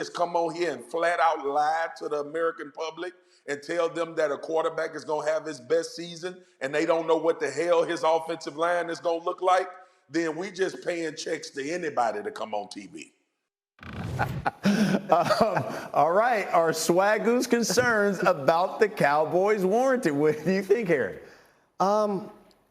just come on here and flat out lie to the American public and tell them that a quarterback is going to have his best season and they don't know what the hell his offensive line is going to look like, then we just paying checks to anybody to come on TV. All right. Are Swagoo's concerns about the Cowboys warranted? What do you think, Harry?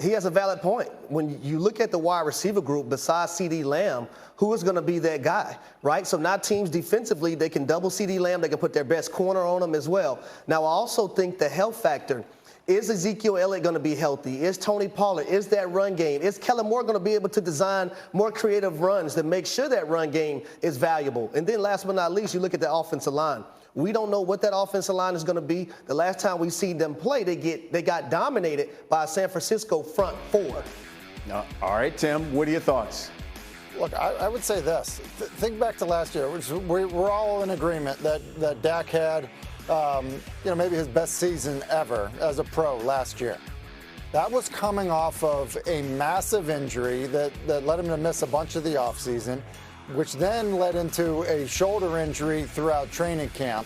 He has a valid point. When you look at the wide receiver group, besides CeeDee Lamb, who is going to be that guy, right? So now teams defensively, they can double CeeDee Lamb. They can put their best corner on him as well. Now, I also think the health factor. Is Ezekiel Elliott going to be healthy? Is Tony Pollard? Is that run game? Is Kellen Moore going to be able to design more creative runs to make sure that run game is valuable? And then last but not least, you look at the offensive line. We don't know what that offensive line is going to be. The last time we seen them play, they got dominated by a San Francisco front four. No. All right, Tim, what are your thoughts? Look, I would say this. Think back to last year. We're all in agreement that Dak had maybe his best season ever as a pro last year. That was coming off of a massive injury that led him to miss a bunch of the offseason, which then led into a shoulder injury throughout training camp.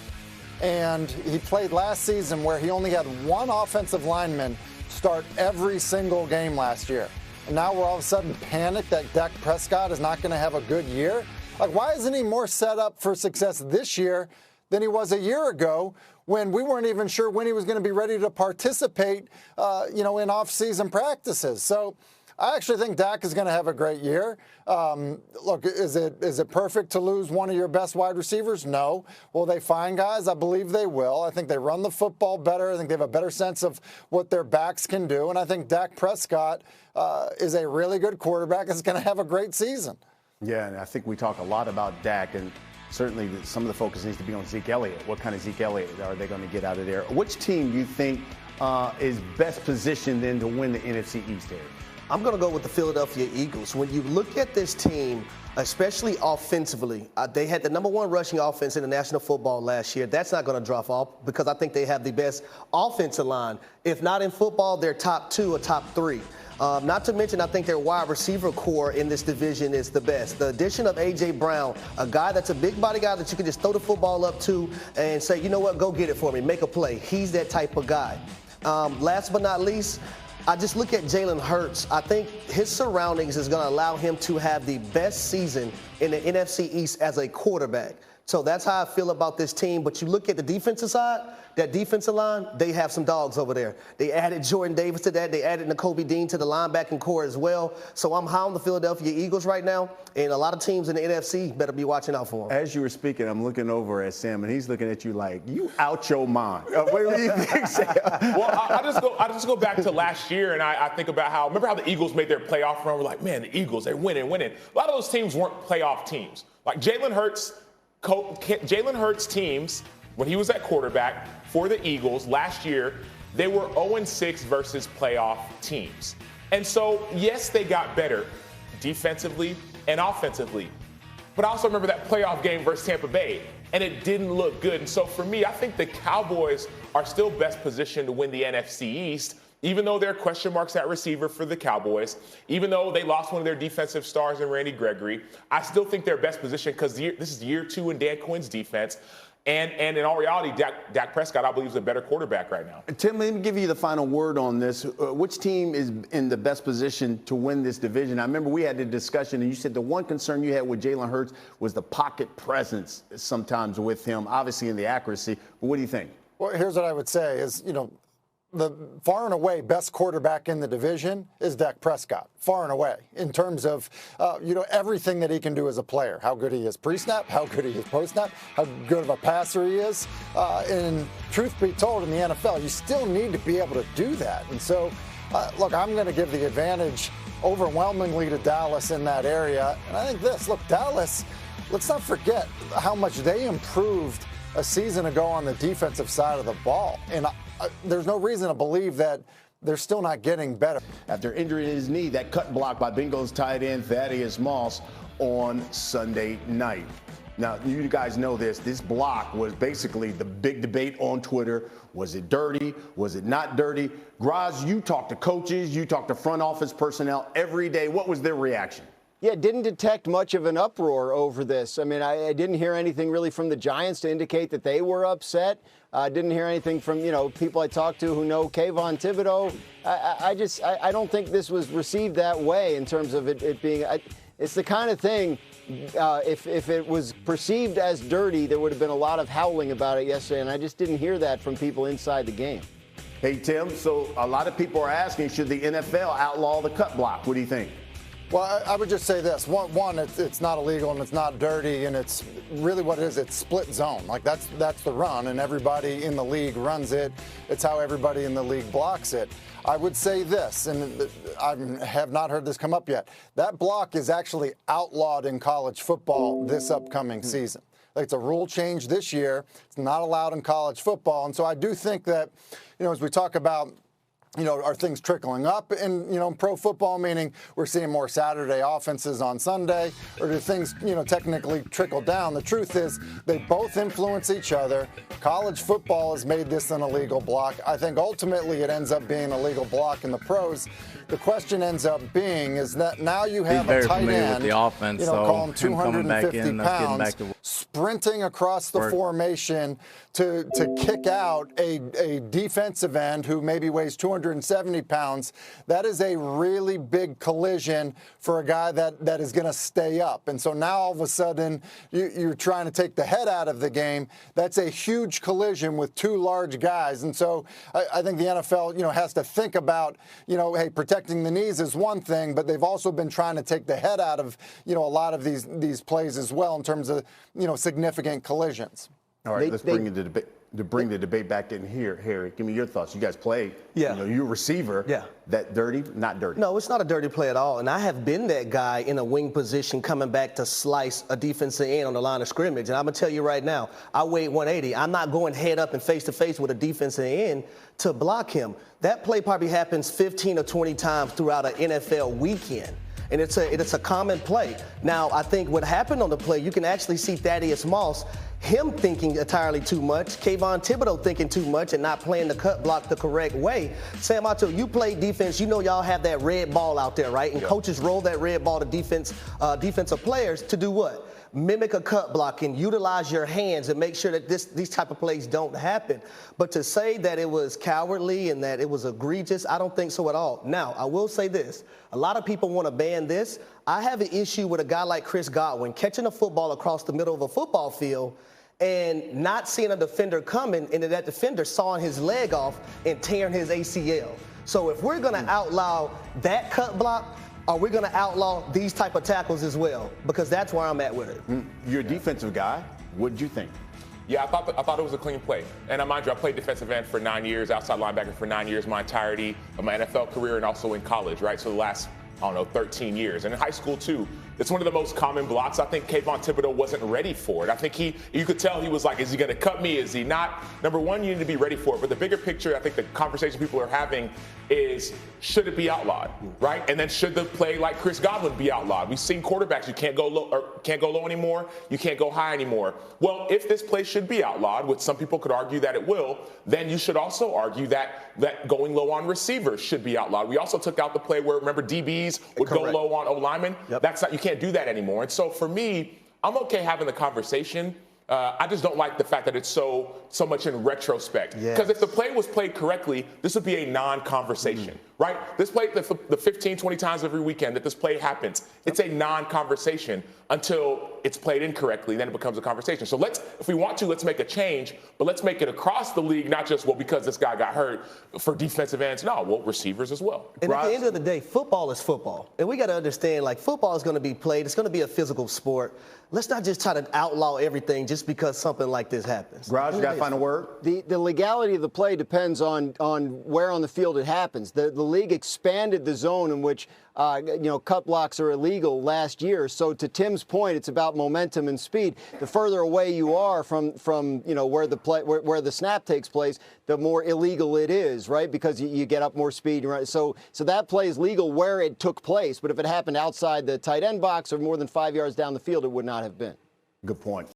And he played last season where he only had one offensive lineman start every single game last year. And now we're all of a sudden panicked that Dak Prescott is not going to have a good year. Like, why isn't he more set up for success this year than he was a year ago when we weren't even sure when he was going to be ready to participate, in off-season practices? So I actually think Dak is going to have a great year. Look, is it perfect to lose one of your best wide receivers? No. Will they find guys? I believe they will. I think they run the football better. I think they have a better sense of what their backs can do. And I think Dak Prescott is a really good quarterback and is going to have a great season. Yeah, and I think we talk a lot about Dak, and certainly some of the focus needs to be on Zeke Elliott. What kind of Zeke Elliott are they going to get out of there? Which team do you think is best positioned then to win the NFC East area? I'm going to go with the Philadelphia Eagles. When you look at this team, especially offensively, they had the number one rushing offense in the National Football last year. That's not going to drop off because I think they have the best offensive line. If not in football, they're top two or top three. Not to mention, I think their wide receiver core in this division is the best. The addition of A.J. Brown, a guy that's a big body guy that you can just throw the football up to and say, you know what, go get it for me, make a play. He's that type of guy. Last but not least, I just look at Jalen Hurts. I think his surroundings is going to allow him to have the best season in the NFC East as a quarterback. So that's how I feel about this team. But you look at the defensive side, that defensive line, they have some dogs over there. They added Jordan Davis to that. They added Nakobe Dean to the linebacking core as well. So I'm high on the Philadelphia Eagles right now. And a lot of teams in the NFC better be watching out for them. As you were speaking, I'm looking over at Sam, and he's looking at you like, you out your mind. What do you think, Sam? Well, I just go back to last year, and I think about remember how the Eagles made their playoff run? We're like, man, the Eagles, they're winning. A lot of those teams weren't playoff teams. Like Jalen Hurts teams, when he was at quarterback for the Eagles last year, they were 0-6 versus playoff teams. And so, yes, they got better defensively and offensively. But I also remember that playoff game versus Tampa Bay, and it didn't look good. And so for me, I think the Cowboys are still best positioned to win the NFC East, even though there are question marks at receiver for the Cowboys, even though they lost one of their defensive stars in Randy Gregory. I still think they're best positioned because this is year two in Dan Quinn's defense. And in all reality, Dak Prescott, I believe, is a better quarterback right now. Tim, let me give you the final word on this. Which team is in the best position to win this division? I remember we had the discussion, and you said the one concern you had with Jalen Hurts was the pocket presence sometimes with him, obviously in the accuracy. But what do you think? Well, here's what I would say is, the far and away best quarterback in the division is Dak Prescott, far and away, in terms of, everything that he can do as a player, how good he is pre-snap, how good he is post-snap, how good of a passer he is. And truth be told, in the NFL, you still need to be able to do that. And so, look, I'm going to give the advantage overwhelmingly to Dallas in that area. And I think Dallas, let's not forget how much they improved a season ago on the defensive side of the ball. And there's no reason to believe that they're still not getting better. After injuring his knee, that cut block by Bengals tight end Thaddeus Moss on Sunday night. Now, you guys know this. This block was basically the big debate on Twitter. Was it dirty? Was it not dirty? Graz, you talk to coaches, you talk to front office personnel every day. What was their reaction? Yeah, didn't detect much of an uproar over this. I mean, I didn't hear anything really from the Giants to indicate that they were upset. I didn't hear anything from, people I talked to who know Kayvon Thibodeau. I don't think this was received that way in terms of it being. It's the kind of thing, if it was perceived as dirty, there would have been a lot of howling about it yesterday, and I just didn't hear that from people inside the game. Hey, Tim, so a lot of people are asking, should the NFL outlaw the cut block? What do you think? Well, I would just say this. One, it's not illegal and it's not dirty, and it's really what it is. It's split zone. Like that's the run, and everybody in the league runs it. It's how everybody in the league blocks it. I would say this, and I have not heard this come up yet. That block is actually outlawed in college football this upcoming season. Like it's a rule change this year. It's not allowed in college football, and so I do think that, as we talk about, are things trickling up in pro football, meaning we're seeing more Saturday offenses on Sunday, or do things, technically trickle down? The truth is they both influence each other. College football has made this an illegal block. I think ultimately it ends up being an illegal block in the pros. The question ends up being is that now you have a tight end, with the offense, call him 250 pounds, sprinting across the formation to kick out a defensive end who maybe weighs 270 pounds. That is a really big collision for a guy that is going to stay up. And so now all of a sudden you're trying to take the head out of the game. That's a huge collision with two large guys. And so I think the NFL, has to think about, hey, protecting the knees is one thing, but they've also been trying to take the head out of, a lot of these plays as well in terms of, significant collisions. All right, let's bring the debate back in here. Harry, give me your thoughts. You guys play. Yeah. You're a receiver. Yeah. That dirty? Not dirty. No, it's not a dirty play at all. And I have been that guy in a wing position coming back to slice a defensive end on the line of scrimmage. And I'm going to tell you right now, I weigh 180. I'm not going head up and face-to-face with a defensive end to block him. That play probably happens 15 or 20 times throughout an NFL weekend. And it's a common play. Now, I think what happened on the play, you can actually see Thaddeus Moss, him thinking entirely too much, Kayvon Thibodeau thinking too much and not playing the cut block the correct way. Sam Otto, you play defense. Y'all have that red ball out there, right? And coaches roll that red ball to defensive players to do what? Mimic a cut block and utilize your hands and make sure that these type of plays don't happen. But to say that it was cowardly and that it was egregious, I don't think so at all. Now, I will say this. A lot of people want to ban this. I have an issue with a guy like Chris Godwin catching a football across the middle of a football field and not seeing a defender coming, and that defender sawing his leg off and tearing his ACL. So if we're going to outlaw that cut block, are we going to outlaw these type of tackles as well? Because that's where I'm at with it. You're a defensive guy. What did you think? Yeah, I thought it was a clean play. And mind you, I played defensive end for 9 years, outside linebacker for 9 years, my entirety of my NFL career and also in college, right? So the last, 13 years. And in high school, too. It's one of the most common blocks. I think Kayvon Thibodeau wasn't ready for it. I think you could tell he was like, is he going to cut me? Is he not? Number one, you need to be ready for it. But the bigger picture, I think the conversation people are having is, should it be outlawed, right? And then should the play like Chris Godwin be outlawed? We've seen quarterbacks, you can't go low anymore, you can't go high anymore. Well, if this play should be outlawed, which some people could argue that it will, then you should also argue that going low on receivers should be outlawed. We also took out the play where, remember, DBs would go low on O-linemen. Yep. You can't do that anymore. And so for me, I'm okay having the conversation. I just don't like the fact that it's so much in retrospect. Because if the play was played correctly, this would be a non-conversation, right? This play, the 15, 20 times every weekend that this play happens, it's a non-conversation until it's played incorrectly, then it becomes a conversation. So if we want to, let's make a change, but let's make it across the league, not just, because this guy got hurt for defensive ends. No, receivers as well. And at the end of the day, football is football. And we got to understand, football is going to be played. It's going to be a physical sport. Let's not just try to outlaw everything just because something like this happens. Raj, you got to find a word? The legality of the play depends on where on the field it happens. The league expanded the zone in which cut blocks are illegal last year. So to Tim's point, it's about momentum and speed. The further away you are from where the snap takes place, the more illegal it is, right? Because you get up more speed. Right? So that play is legal where it took place. But if it happened outside the tight end box or more than 5 yards down the field, it would not have been. Good point.